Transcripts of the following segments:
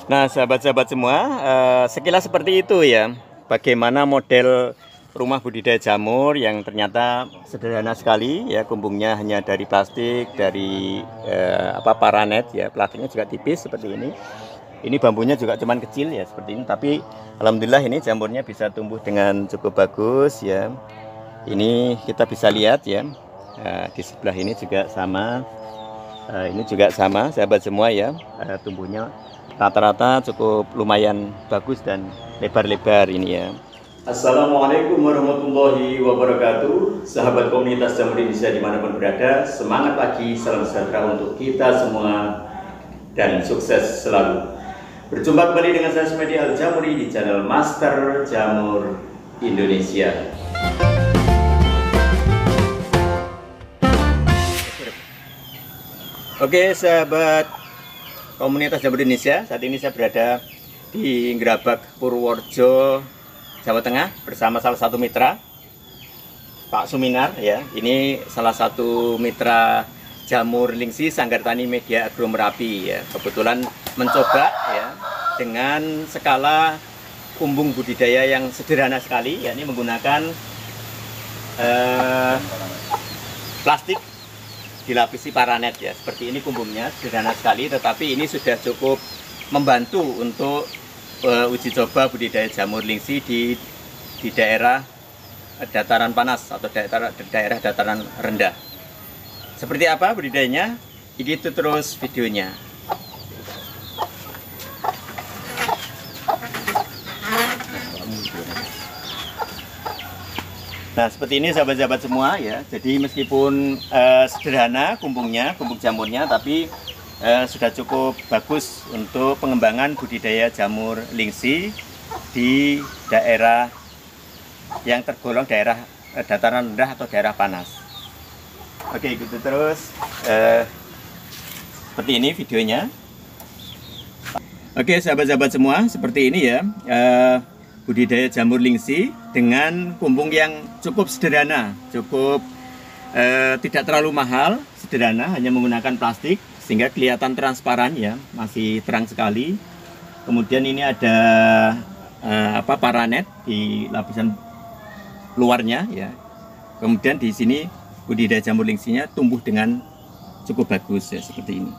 Nah, sahabat-sahabat semua, sekilas seperti itu ya. Bagaimana model rumah budidaya jamur yang ternyata sederhana sekali ya, kumbungnya hanya dari plastik, dari paranet ya, plastiknya juga tipis seperti ini. Ini bambunya juga cuman kecil ya seperti ini, tapi alhamdulillah ini jamurnya bisa tumbuh dengan cukup bagus ya. Ini kita bisa lihat ya. Di sebelah ini juga sama. Ini juga sama, sahabat semua ya. Tumbuhnya rata-rata cukup lumayan bagus dan lebar-lebar ini ya. Assalamualaikum warahmatullahi wabarakatuh. Sahabat komunitas jamur Indonesia dimanapun berada, semangat pagi, salam sejahtera untuk kita semua dan sukses selalu. Berjumpa kembali dengan saya Smedi Al-Jamuri di channel Master Jamur Indonesia. Oke sahabat komunitas jamur Indonesia, saat ini saya berada di Ngrabak, Purworejo, Jawa Tengah bersama salah satu mitra, Pak Suminar ya. Ini salah satu mitra jamur lingsi Sanggar Tani Media Agro Merapi ya. Kebetulan mencoba ya dengan skala kumbung budidaya yang sederhana sekali, yakni menggunakan plastik dilapisi paranet ya. Seperti ini kumbungnya, sederhana sekali, tetapi ini sudah cukup membantu untuk uji coba budidaya jamur lingsi di daerah dataran panas atau daerah dataran rendah. Seperti apa budidayanya? Ikuti terus videonya. Nah, seperti ini sahabat-sahabat semua ya. Jadi meskipun sederhana kumbungnya, kumbung jamurnya, tapi sudah cukup bagus untuk pengembangan budidaya jamur lingsi di daerah yang tergolong daerah dataran rendah atau daerah panas. Oke, ikuti terus seperti ini videonya. Oke sahabat-sahabat semua, seperti ini ya budidaya jamur lingsi dengan kumbung yang cukup sederhana, cukup tidak terlalu mahal, sederhana, hanya menggunakan plastik sehingga kelihatan transparan ya, masih terang sekali. Kemudian ini ada paranet di lapisan luarnya ya. Kemudian di sini budidaya jamur lingsinya tumbuh dengan cukup bagus ya, seperti ini.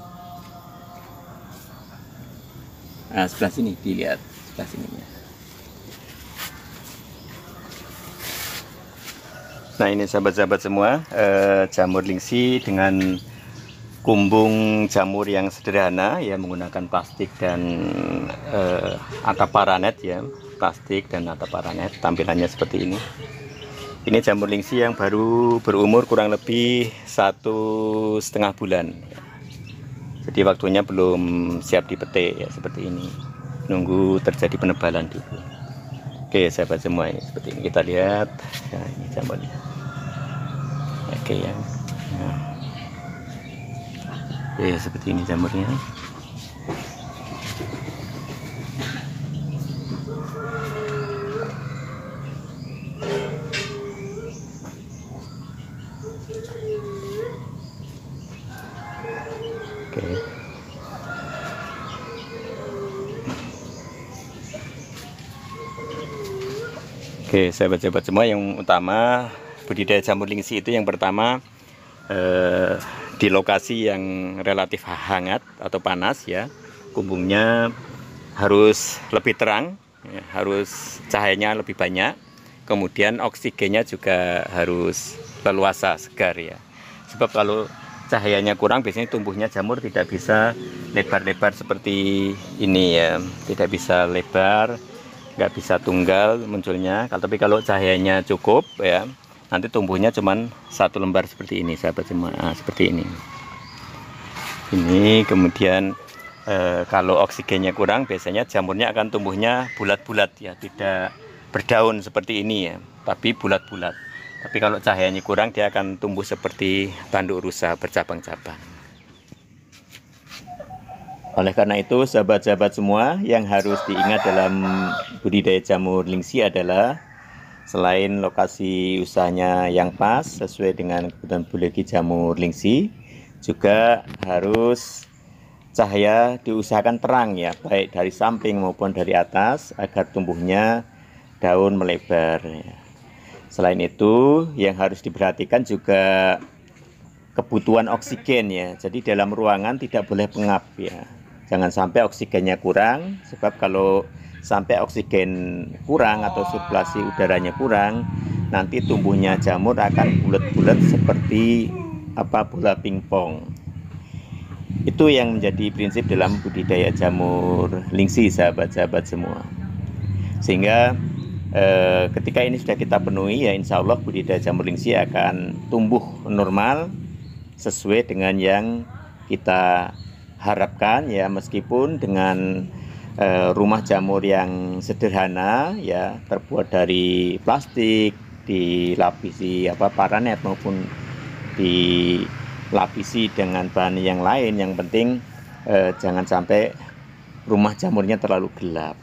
Nah, sebelah sini dilihat, sebelah sini ya. Nah, ini sahabat-sahabat semua, jamur lingsi dengan kumbung jamur yang sederhana ya, menggunakan plastik dan atap paranet ya, plastik dan atap paranet, tampilannya seperti ini. Ini jamur lingsi yang baru berumur kurang lebih 1,5 bulan. Jadi waktunya belum siap dipetik ya, seperti ini. Nunggu terjadi penebalan dulu. Oke sahabat semua, ini seperti ini kita lihat. Nah, ini jamurnya. Oke ya. Nah. Oke, seperti ini jamurnya. Oke. Oke, sahabat-sahabat semua, yang utama budidaya jamur lingsi itu yang pertama di lokasi yang relatif hangat atau panas ya. Kumbungnya harus lebih terang ya, harus cahayanya lebih banyak. Kemudian oksigennya juga harus leluasa, segar ya. Sebab kalau cahayanya kurang, biasanya tumbuhnya jamur tidak bisa lebar-lebar seperti ini ya, tidak bisa lebar, nggak bisa tunggal munculnya. Tapi kalau cahayanya cukup ya, nanti tumbuhnya cuman satu lembar seperti ini sahabat semua. Nah, seperti ini. Ini kemudian kalau oksigennya kurang, biasanya jamurnya akan tumbuhnya bulat-bulat ya, tidak berdaun seperti ini ya, tapi bulat-bulat. Tapi kalau cahayanya kurang, dia akan tumbuh seperti tanduk rusa bercabang-cabang. Oleh karena itu, sahabat-sahabat semua, yang harus diingat dalam budidaya jamur lingsi adalah selain lokasi usahanya yang pas sesuai dengan kebutuhan biologi jamur lingsi, juga harus cahaya diusahakan terang ya, baik dari samping maupun dari atas agar tumbuhnya daun melebar ya. Selain itu yang harus diperhatikan juga kebutuhan oksigen ya. Jadi dalam ruangan tidak boleh pengap ya. Jangan sampai oksigennya kurang, sebab kalau sampai oksigen kurang atau sirkulasi udaranya kurang, nanti tumbuhnya jamur akan bulat-bulat seperti bola pingpong. Itu yang menjadi prinsip dalam budidaya jamur lingsi, sahabat-sahabat semua. Sehingga ketika ini sudah kita penuhi ya, insya Allah budidaya jamur lingsi akan tumbuh normal sesuai dengan yang kita harapkan ya, meskipun dengan rumah jamur yang sederhana ya, terbuat dari plastik, dilapisi paranet maupun dilapisi dengan bahan yang lain. Yang penting jangan sampai rumah jamurnya terlalu gelap.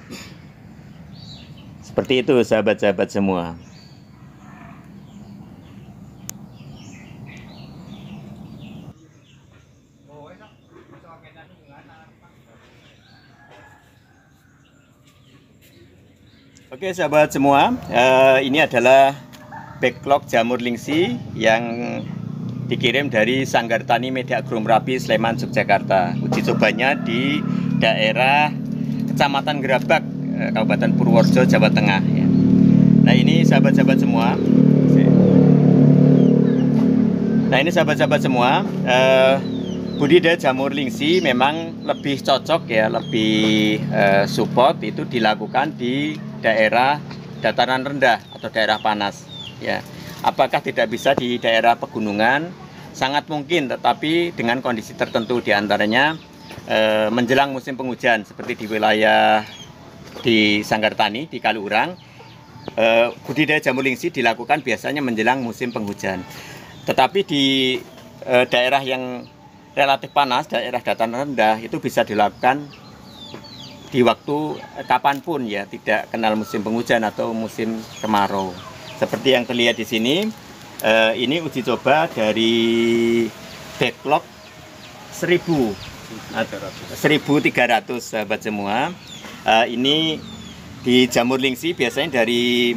Seperti itu sahabat-sahabat semua. Oke sahabat semua, ini adalah backlog jamur lingsi yang dikirim dari Sanggar Tani Media Agro Merapi, Sleman, Yogyakarta. Uji cobanya di daerah Kecamatan Gerabak, Kabupaten Purworejo, Jawa Tengah ya. Nah ini sahabat-sahabat semua, budidaya jamur lingsi memang lebih cocok ya, lebih support itu dilakukan di daerah dataran rendah atau daerah panas ya. Apakah tidak bisa di daerah pegunungan? Sangat mungkin, tetapi dengan kondisi tertentu, diantaranya menjelang musim penghujan seperti di wilayah di Sanggar Tani di Kaliurang. Budidaya jamur lingsi dilakukan biasanya menjelang musim penghujan. Tetapi di daerah yang relatif panas, daerah dataran rendah, itu bisa dilakukan di waktu kapanpun ya, tidak kenal musim penghujan atau musim kemarau. Seperti yang terlihat di sini, ini uji coba dari backlog 1.300 sahabat semua. Ini di jamur lingsi biasanya dari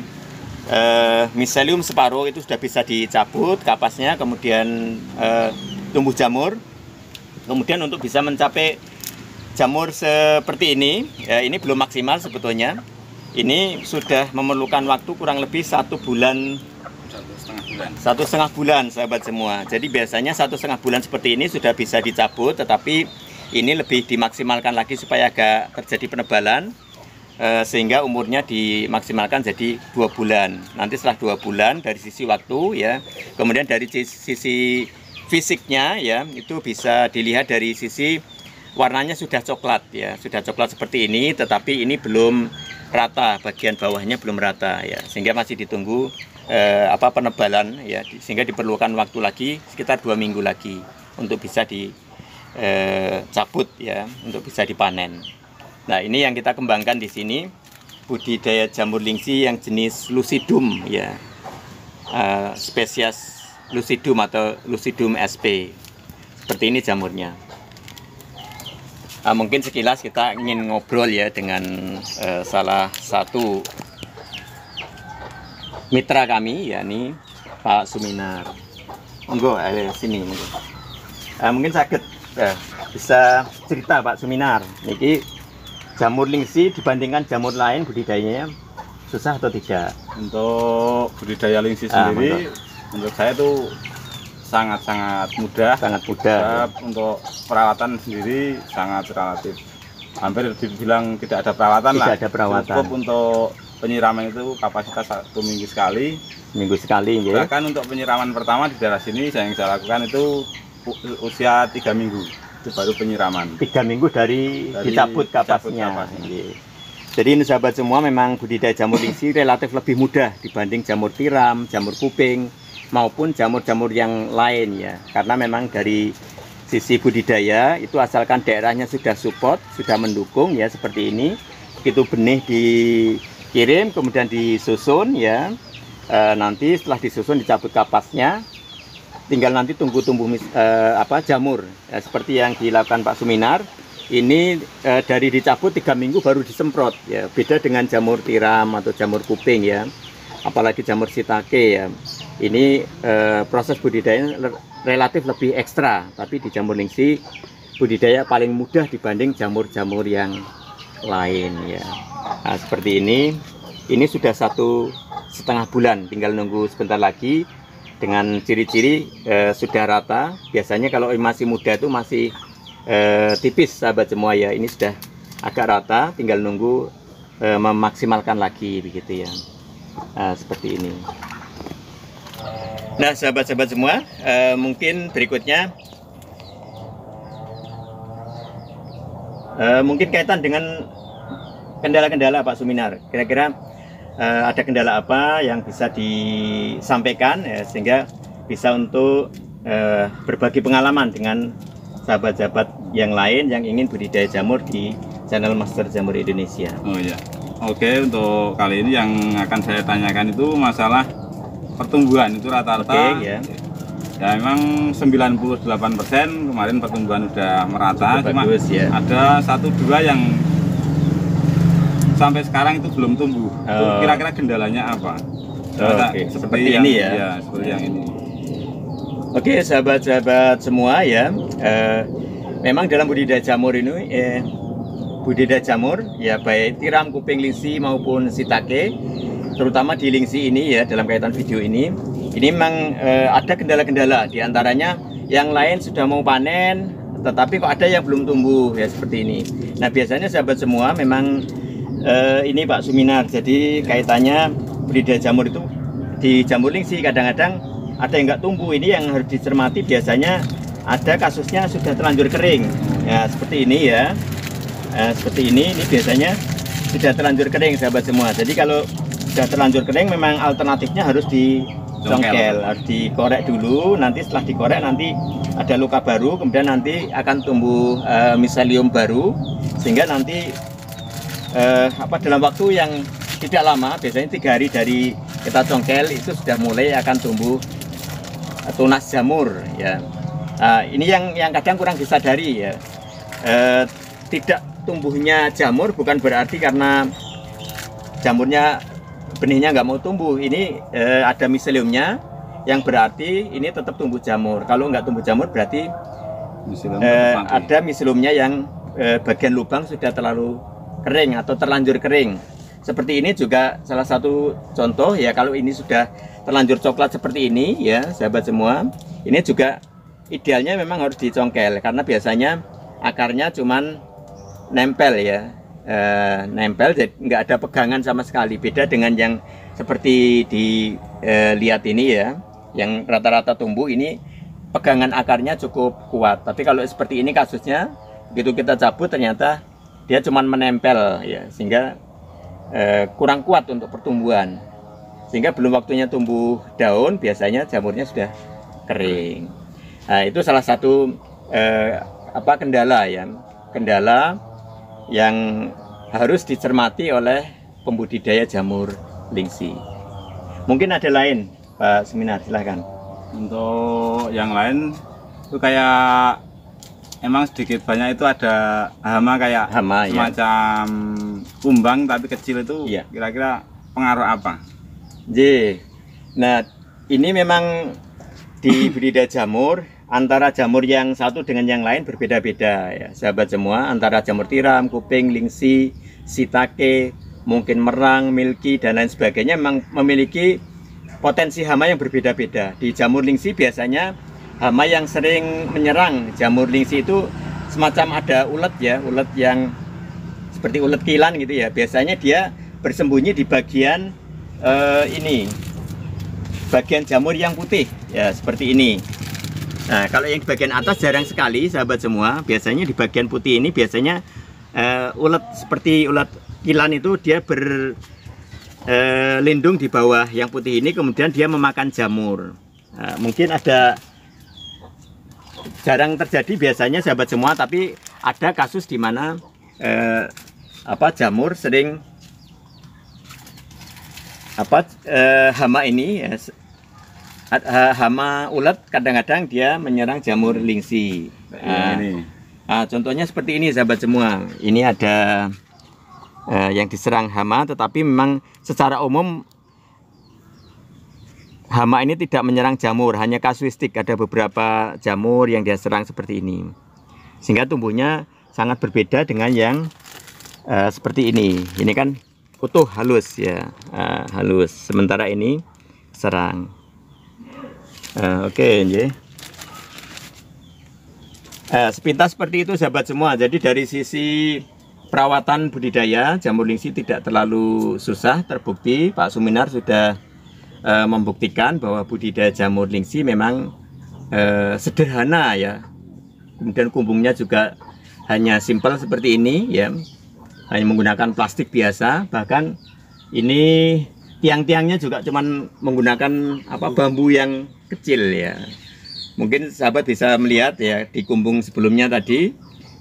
miselium separuh itu sudah bisa dicabut kapasnya, kemudian tumbuh jamur. Kemudian untuk bisa mencapai jamur seperti ini ya, ini belum maksimal sebetulnya. Ini sudah memerlukan waktu kurang lebih 1 bulan, 1,5 bulan sahabat semua. Jadi biasanya 1,5 bulan seperti ini sudah bisa dicabut, tetapi ini lebih dimaksimalkan lagi supaya agak terjadi penebalan, sehingga umurnya dimaksimalkan jadi 2 bulan. Nanti setelah 2 bulan dari sisi waktu ya, kemudian dari sisi fisiknya ya, itu bisa dilihat dari sisi warnanya sudah coklat ya, sudah coklat seperti ini, tetapi ini belum rata, bagian bawahnya belum rata ya, sehingga masih ditunggu penebalan ya, sehingga diperlukan waktu lagi sekitar 2 minggu lagi untuk bisa dicabut ya, untuk bisa dipanen. Nah ini yang kita kembangkan di sini, budidaya jamur lingsi yang jenis Lucidum ya, spesies Lucidum atau Lucidum sp. Seperti ini jamurnya. Mungkin sekilas kita ingin ngobrol ya dengan salah satu mitra kami, yakni Pak Suminar. Monggo, sini monggo. Mungkin sakit bisa cerita Pak Suminar, niki jamur lingsi dibandingkan jamur lain budidayanya susah atau tidak? Untuk budidaya lingsi sendiri, menurut saya tuh sangat mudah. Sangat mudah. Untuk perawatan sendiri sangat relatif, hampir dibilang tidak ada perawatan lah. Tidak ada perawatan. Cukup untuk penyiraman itu kapasitas 1 minggu sekali. Minggu sekali ya. Bahkan untuk penyiraman pertama di daerah sini yang saya lakukan itu usia 3 minggu. Itu baru penyiraman. 3 minggu dari dicabut kapasnya. Jadi ini sahabat semua, memang budidaya jamur lingsi relatif lebih mudah dibanding jamur tiram, jamur kuping, maupun jamur-jamur yang lain ya, karena memang dari sisi budidaya itu asalkan daerahnya sudah support, sudah mendukung ya, seperti ini, begitu benih dikirim kemudian disusun ya, nanti setelah disusun dicabut kapasnya, tinggal nanti tunggu tumbuh jamur ya, seperti yang dilakukan Pak Suminar. ini dari dicabut 3 minggu baru disemprot ya. Beda dengan jamur tiram atau jamur kuping ya. Apalagi jamur shiitake ya. Ini proses budidayanya relatif lebih ekstra, tapi di jamur lingsi budidaya paling mudah dibanding jamur-jamur yang lain ya. Nah, seperti ini sudah 1,5 bulan, tinggal nunggu sebentar lagi. Dengan ciri-ciri sudah rata. Biasanya kalau masih muda itu masih tipis sahabat semua ya. Ini sudah agak rata, tinggal nunggu memaksimalkan lagi begitu ya. Nah, seperti ini. Nah sahabat-sahabat semua, mungkin berikutnya mungkin kaitan dengan kendala-kendala Pak Suminar. Kira-kira ada kendala apa yang bisa disampaikan ya, sehingga bisa untuk berbagi pengalaman dengan sahabat-sahabat yang lain yang ingin budidaya jamur di channel Master Jamur Indonesia. Oh iya. Oke, untuk kali ini yang akan saya tanyakan itu masalah pertumbuhan itu rata-rata. Oke, ya. Ya memang 98% kemarin pertumbuhan udah merata, cuma bagus, ya. ada 1-2 yang sampai sekarang itu belum tumbuh. Itu kira-kira kendalanya apa? Oke, seperti ini ya. Ya, seperti yang ini. Oke, sahabat-sahabat semua ya. Memang dalam budidaya jamur ini budidaya jamur ya, baik tiram, kuping, lingsi maupun shiitake, terutama di lingsi ini ya, dalam kaitan video ini memang ada kendala-kendala. Di antaranya yang lain sudah mau panen, tetapi kok ada yang belum tumbuh ya, seperti ini. Nah biasanya sahabat semua memang ini Pak Suminar, jadi kaitannya budidaya jamur itu di jamur lingsi kadang-kadang ada yang nggak tumbuh. Ini yang harus dicermati, biasanya ada kasusnya sudah terlanjur kering ya, seperti ini ya. Seperti ini biasanya sudah terlanjur kering sahabat semua. Jadi kalau sudah terlanjur kering memang alternatifnya harus dicongkel, harus dikorek dulu. Nanti setelah dikorek nanti ada luka baru, kemudian nanti akan tumbuh miselium baru, sehingga nanti dalam waktu yang tidak lama, biasanya 3 hari dari kita congkel itu sudah mulai akan tumbuh tunas jamur ya. Ini yang kadang kurang disadari ya. Tidak tumbuhnya jamur bukan berarti karena jamurnya, benihnya nggak mau tumbuh. Ini ada miseliumnya, yang berarti ini tetap tumbuh jamur. Kalau nggak tumbuh jamur berarti ada miseliumnya yang bagian lubang sudah terlalu kering atau terlanjur kering. Seperti ini juga salah satu contoh ya. Kalau ini sudah terlanjur coklat seperti ini ya sahabat semua, ini juga idealnya memang harus dicongkel, karena biasanya akarnya cuman nempel ya, nempel, jadi nggak ada pegangan sama sekali. Beda dengan yang seperti dilihat ini ya, yang rata-rata tumbuh ini pegangan akarnya cukup kuat. Tapi kalau seperti ini kasusnya, begitu kita cabut ternyata dia cuman menempel ya, sehingga kurang kuat untuk pertumbuhan, sehingga belum waktunya tumbuh daun, biasanya jamurnya sudah kering. Nah, itu salah satu kendala ya, kendala yang harus dicermati oleh pembudidaya jamur lingsi. Mungkin ada lain Pak Suminar, silahkan. Untuk yang lain itu kayak emang sedikit banyak itu ada hama, kayak hama, semacam kumbang tapi kecil itu ya. Kira-kira pengaruh apa? Nah ini memang di budidaya jamur, antara jamur yang satu dengan yang lain berbeda-beda ya sahabat semua. Antara jamur tiram, kuping, lingsi, shiitake, mungkin merang, milky dan lain sebagainya memang memiliki potensi hama yang berbeda-beda. Di jamur lingsi biasanya hama yang sering menyerang jamur lingsi itu semacam ada ulet ya, ulet yang seperti ulet kilan gitu ya. Biasanya dia bersembunyi di bagian ini, bagian jamur yang putih ya, seperti ini. Nah kalau yang di bagian atas jarang sekali sahabat semua. Biasanya di bagian putih ini biasanya ulet seperti ulet kilan itu dia berlindung di bawah yang putih ini, kemudian dia memakan jamur. Nah, mungkin ada, jarang terjadi biasanya sahabat semua, tapi ada kasus di mana jamur sering hama ini ya, hama ulet kadang-kadang dia menyerang jamur lingsi. Nah, contohnya seperti ini sahabat semua. Ini ada yang diserang hama, tetapi memang secara umum hama ini tidak menyerang jamur, hanya kasuistik. Ada beberapa jamur yang dia serang seperti ini, sehingga tumbuhnya sangat berbeda dengan yang seperti ini. Ini kan utuh halus ya, halus. Sementara ini serang. Oke, sepintas seperti itu sahabat semua. Jadi dari sisi perawatan budidaya jamur lingsi tidak terlalu susah. Terbukti Pak Suminar sudah membuktikan bahwa budidaya jamur lingsi memang sederhana ya. Kemudian kumbungnya juga hanya simpel seperti ini ya, hanya menggunakan plastik biasa. Bahkan ini tiang-tiangnya juga cuman menggunakan bambu yang kecil ya. Mungkin sahabat bisa melihat ya di kumbung sebelumnya tadi,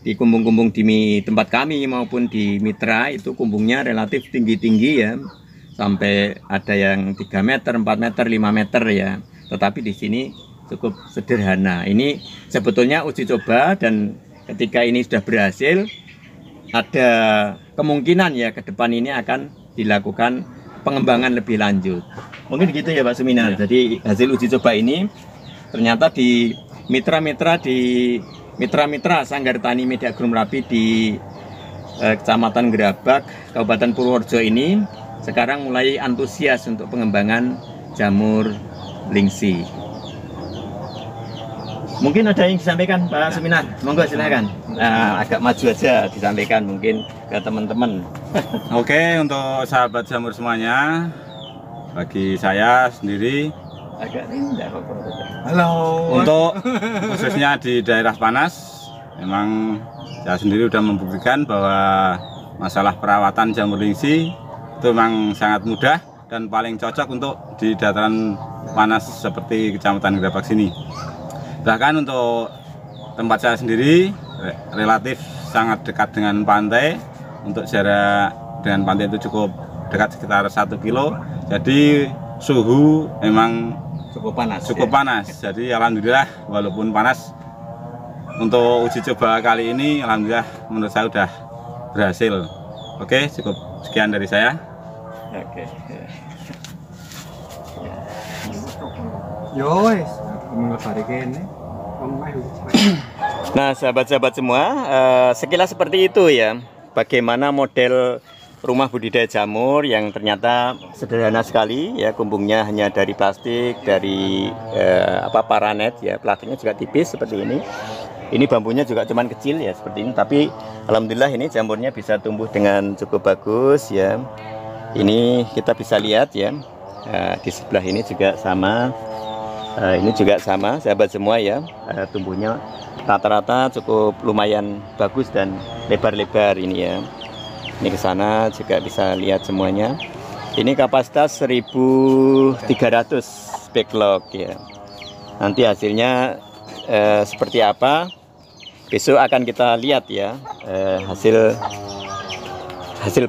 di kumbung-kumbung di tempat kami maupun di mitra itu kumbungnya relatif tinggi-tinggi ya, sampai ada yang 3 meter, 4 meter, 5 meter ya. Tetapi di sini cukup sederhana. Ini sebetulnya uji coba, dan ketika ini sudah berhasil, ada kemungkinan ya ke depan ini akan dilakukan pengembangan lebih lanjut. Mungkin gitu ya Pak Suminar. Ya. Jadi hasil uji coba ini ternyata di mitra-mitra Sanggar Tani Media Agro Merapi di Kecamatan Gerabak, Kabupaten Purworejo ini sekarang mulai antusias untuk pengembangan jamur lingsi. Mungkin ada yang disampaikan Pak Suminar, monggo silakan. Agak maju aja disampaikan mungkin ke teman-teman. Oke, untuk sahabat jamur semuanya, bagi saya sendiri, halo. Untuk khususnya di daerah panas, memang saya sendiri sudah membuktikan bahwa masalah perawatan jamur lingsi itu memang sangat mudah dan paling cocok untuk di dataran panas seperti Kecamatan Gerabak sini. Bahkan untuk tempat saya sendiri relatif sangat dekat dengan pantai. Untuk jarak dengan pantai itu cukup dekat, sekitar 1 kilo. Jadi suhu memang cukup panas. Jadi alhamdulillah walaupun panas, untuk uji coba kali ini alhamdulillah menurut saya sudah berhasil. Oke, cukup sekian dari saya. Oke. Nah, sahabat-sahabat semua, sekilas seperti itu ya, bagaimana model rumah budidaya jamur yang ternyata sederhana sekali ya. Kumbungnya hanya dari plastik, dari paranet ya, plastiknya juga tipis seperti ini. Ini bambunya juga cuman kecil ya seperti ini, tapi alhamdulillah ini jamurnya bisa tumbuh dengan cukup bagus ya. Ini kita bisa lihat ya, di sebelah ini juga sama. Ini juga sama sahabat semua ya, tumbuhnya rata-rata cukup lumayan bagus dan lebar-lebar ini ya. Ini ke sana juga bisa lihat semuanya. Ini kapasitas 1300 backlog ya. Nanti hasilnya seperti apa? Besok akan kita lihat ya, hasil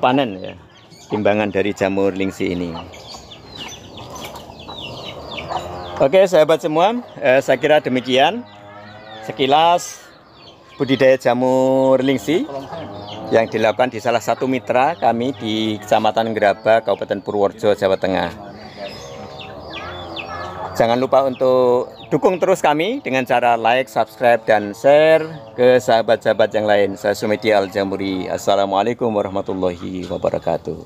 panen ya, timbangan dari jamur lingsi ini. Oke sahabat semua, saya kira demikian sekilas budidaya jamur lingsi yang dilakukan di salah satu mitra kami di Kecamatan Gerabak, Kabupaten Purworejo, Jawa Tengah. Jangan lupa untuk dukung terus kami dengan cara like, subscribe, dan share ke sahabat-sahabat yang lain. Saya Sumedi Al-Jamuri. Assalamualaikum warahmatullahi wabarakatuh.